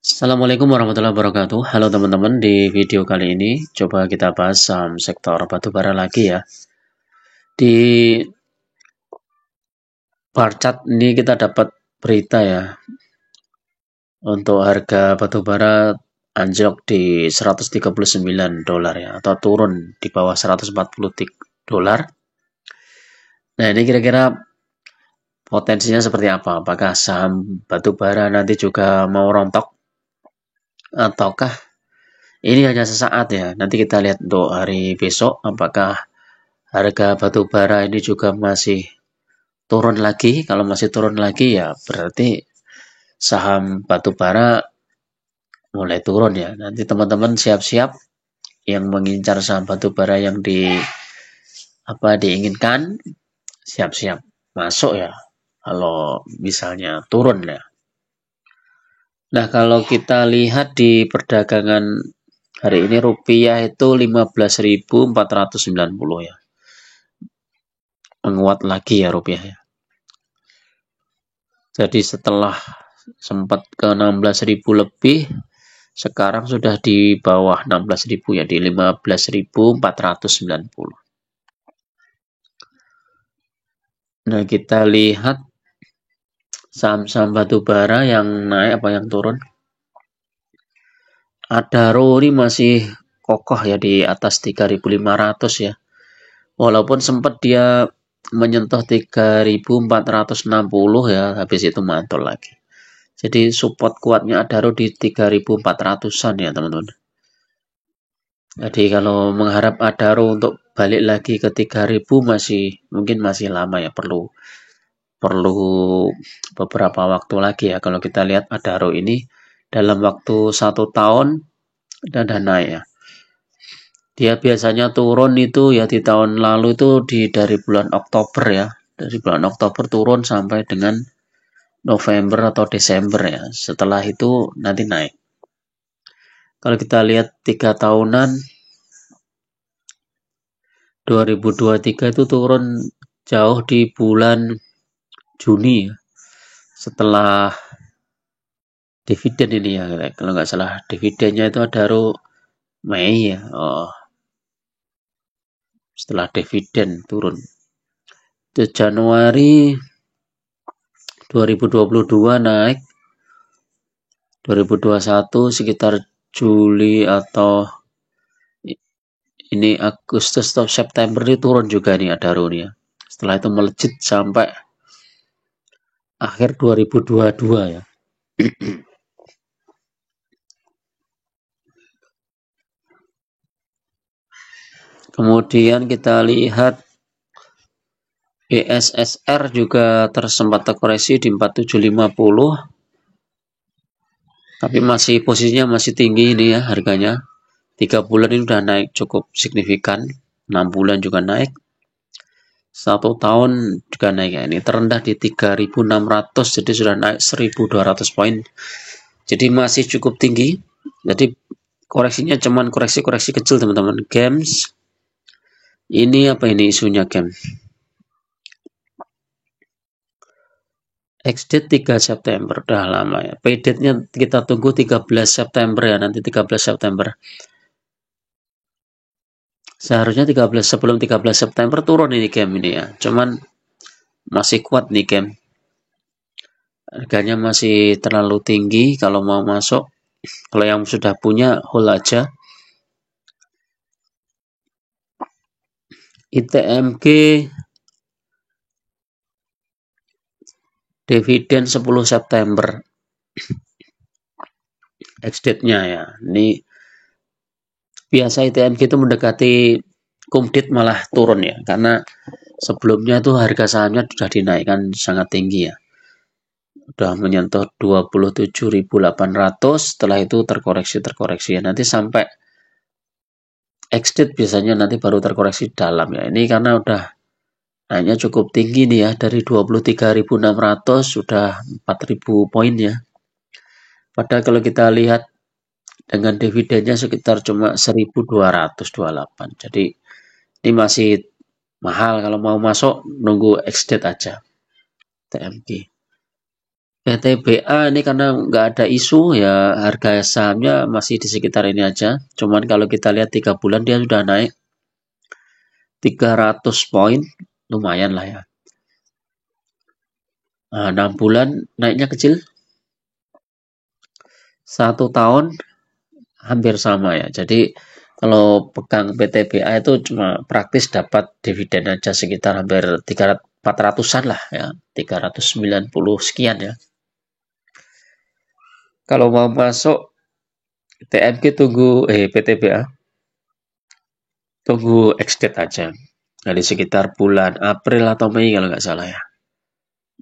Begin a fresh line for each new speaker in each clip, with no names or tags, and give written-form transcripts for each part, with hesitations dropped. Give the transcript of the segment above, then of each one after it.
Assalamualaikum warahmatullahi wabarakatuh. Halo teman-teman, di video kali ini coba kita bahas saham sektor batubara lagi ya. Di bar chart ini kita dapat berita ya, untuk harga batubara anjlok di 139 dolar ya, atau turun di bawah 140 dolar. Nah, ini kira-kira potensinya seperti apa? Apakah saham batubara nanti juga mau rontok ataukah ini hanya sesaat ya? Nanti kita lihat untuk hari besok apakah harga batu bara ini juga masih turun lagi. Kalau masih turun lagi ya berarti saham batu bara mulai turun ya. Nanti teman-teman siap-siap yang mengincar saham batu bara yang diinginkan, siap-siap masuk ya. Kalau misalnya turun ya. Nah, kalau kita lihat di perdagangan hari ini rupiah itu 15.490 ya. Menguat lagi ya rupiah ya. Jadi setelah sempat ke 16.000 lebih, sekarang sudah di bawah 16.000 ya, di 15.490. Nah, kita lihat saham-saham batubara yang naik apa yang turun. Adaro ini masih kokoh ya di atas 3.500 ya. Walaupun sempat dia menyentuh 3.460 ya, habis itu mantul lagi. Jadi support kuatnya Adaro di 3.400-an ya teman-teman. Jadi kalau mengharap Adaro untuk balik lagi ke 3.000 mungkin masih lama ya, perlu beberapa waktu lagi ya. Kalau kita lihat Adaro ini dalam waktu 1 tahun dan naik ya. Dia biasanya turun itu ya di tahun lalu itu dari bulan Oktober ya. Dari bulan Oktober turun sampai dengan November atau Desember ya. Setelah itu nanti naik. Kalau kita lihat 3 tahunan 2023 itu turun jauh di bulan Juni ya. Setelah dividen ini ya, kalau nggak salah dividennya itu ada Mei ya. Oh, setelah dividen turun. Itu Januari 2022 naik, 2021 sekitar Juli atau ini Agustus atau September ini turun juga nih ada ya. Setelah itu melejit sampai akhir 2022 ya. Kemudian kita lihat BSSR juga tersempat terkoreksi di 4750, tapi posisinya masih tinggi ini ya harganya. 3 bulan ini udah naik cukup signifikan, 6 bulan juga naik, 1 tahun juga naik ya. Ini terendah di 3.600, jadi sudah naik 1.200 poin. Jadi masih cukup tinggi. Jadi koreksinya cuman koreksi-koreksi kecil teman-teman. Games ini apa ini isunya game? X-date 3 September, udah lama ya. P-date-nya kita tunggu 13 September ya, nanti 13 September. Seharusnya sebelum 13 September turun ini game ini ya. Cuman masih kuat nih game. Harganya masih terlalu tinggi kalau mau masuk. Kalau yang sudah punya hold aja. ITMG dividen 10 September. Ex-date-nya ya. Ini biasa ITMG itu mendekati kumdit malah turun ya. Karena sebelumnya tuh harga sahamnya sudah dinaikkan sangat tinggi ya. Udah menyentuh 27.800, setelah itu terkoreksi ya. Nanti sampai ex-date biasanya nanti baru terkoreksi dalam ya. Ini karena udah naiknya cukup tinggi nih ya, dari 23.600 sudah 4.000 poin ya. Padahal kalau kita lihat dengan dividennya sekitar cuma 1.228. Jadi ini masih mahal, kalau mau masuk nunggu ex-date aja TMG. PTBA ini karena nggak ada isu ya, harga sahamnya masih di sekitar ini aja. Cuman kalau kita lihat 3 bulan dia sudah naik 300 poin, lumayan lah ya. Nah, 6 bulan naiknya kecil, 1 tahun hampir sama ya. Jadi kalau pegang PTBA itu cuma praktis dapat dividen aja sekitar hampir 300 400-an lah ya, 390 sekian ya. Kalau mau masuk TMG tunggu PTBA tunggu exit aja. Jadi sekitar bulan April atau Mei kalau nggak salah ya.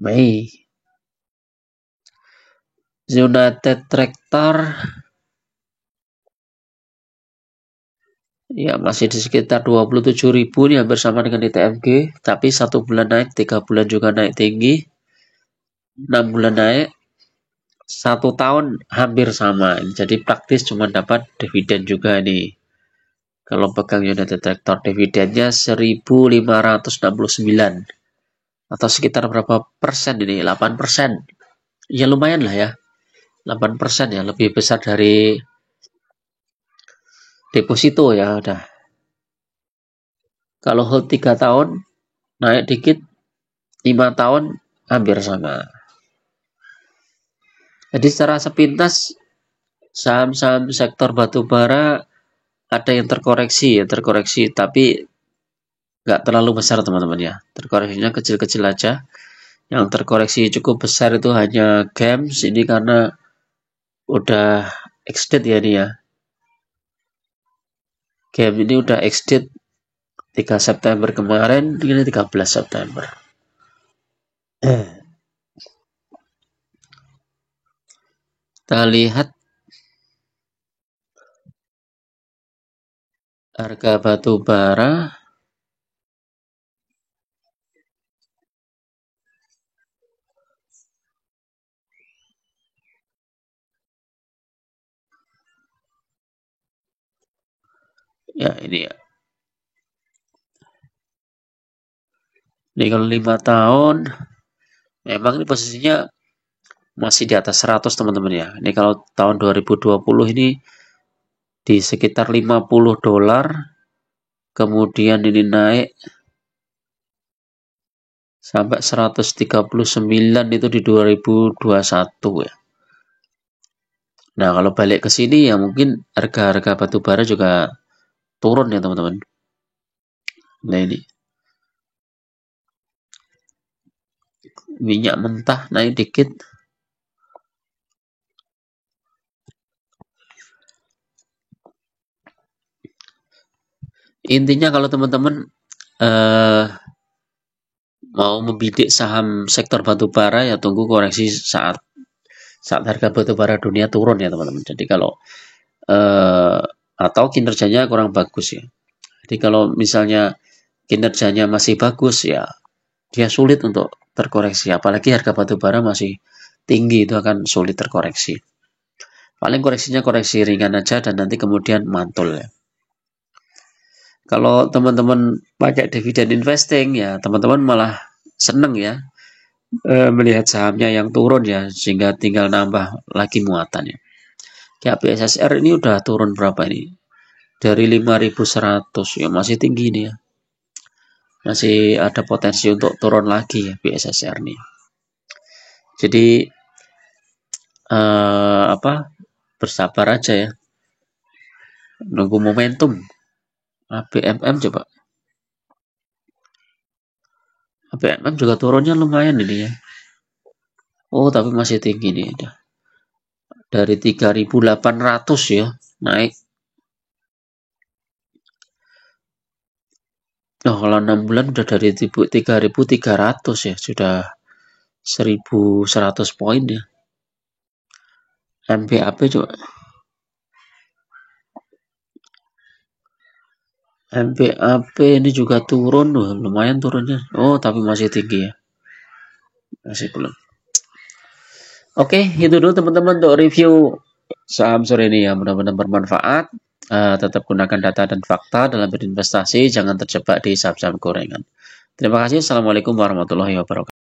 Mei. United Tractor ya masih di sekitar 27.000 nih, hampir sama dengan ITMG, tapi 1 bulan naik, 3 bulan juga naik tinggi, 6 bulan naik, 1 tahun hampir sama. Jadi praktis cuma dapat dividen juga nih. Kalau pegang United Tractor dividennya 1.569 atau sekitar berapa persen ini? 8%. Ya lumayan lah ya. 8% ya, lebih besar dari deposito ya udah. Kalau hold 3 tahun naik dikit, 5 tahun hampir sama. Jadi secara sepintas saham-saham sektor batubara ada yang terkoreksi tapi nggak terlalu besar teman-teman ya. Terkoreksinya kecil-kecil aja. Yang terkoreksi cukup besar itu hanya games ini karena udah exit ya dia. Game ini udah exit 3 September kemarin, ini 13 September. Kita lihat harga batu bara. Ya ini ya. Ini kalau 5 tahun, memang ini posisinya masih di atas 100 teman-teman ya. Ini kalau tahun 2020 ini di sekitar 50 dolar, kemudian ini naik sampai 139 itu di 2021 ya. Nah, kalau balik ke sini ya mungkin harga-harga batu bara juga turun ya teman-teman. Nah ini minyak mentah naik dikit. Intinya kalau teman-teman mau membidik saham sektor batubara ya tunggu koreksi saat harga batubara dunia turun ya teman-teman. Jadi kalau atau kinerjanya kurang bagus ya. Jadi kalau misalnya kinerjanya masih bagus ya dia sulit untuk terkoreksi. Apalagi harga batubara masih tinggi itu akan sulit terkoreksi. Paling koreksinya koreksi ringan aja dan nanti kemudian mantul ya. Kalau teman-teman pakai dividen investing ya teman-teman malah seneng ya melihat sahamnya yang turun ya sehingga tinggal nambah lagi muatannya. Kayak BSSR ini udah turun berapa ini? Dari 5.100 ya masih tinggi nih ya. Masih ada potensi untuk turun lagi ya BSSR nih. Jadi bersabar aja ya. Nunggu momentum. ABMM coba. ABMM juga turunnya lumayan ini ya. Oh, tapi masih tinggi nih. Dari 3.800 ya, naik. Oh, kalau 6 bulan udah dari 3.300 ya, sudah 1.100 poin ya. MBAP coba. MBAP ini juga turun loh, lumayan turunnya. Oh, tapi masih tinggi ya. Masih belum. Oke, itu dulu teman-teman untuk review saham sore ini ya. Mudah-mudahan bermanfaat. Tetap gunakan data dan fakta dalam berinvestasi. Jangan terjebak di saham-saham gorengan. Terima kasih. Assalamualaikum warahmatullahi wabarakatuh.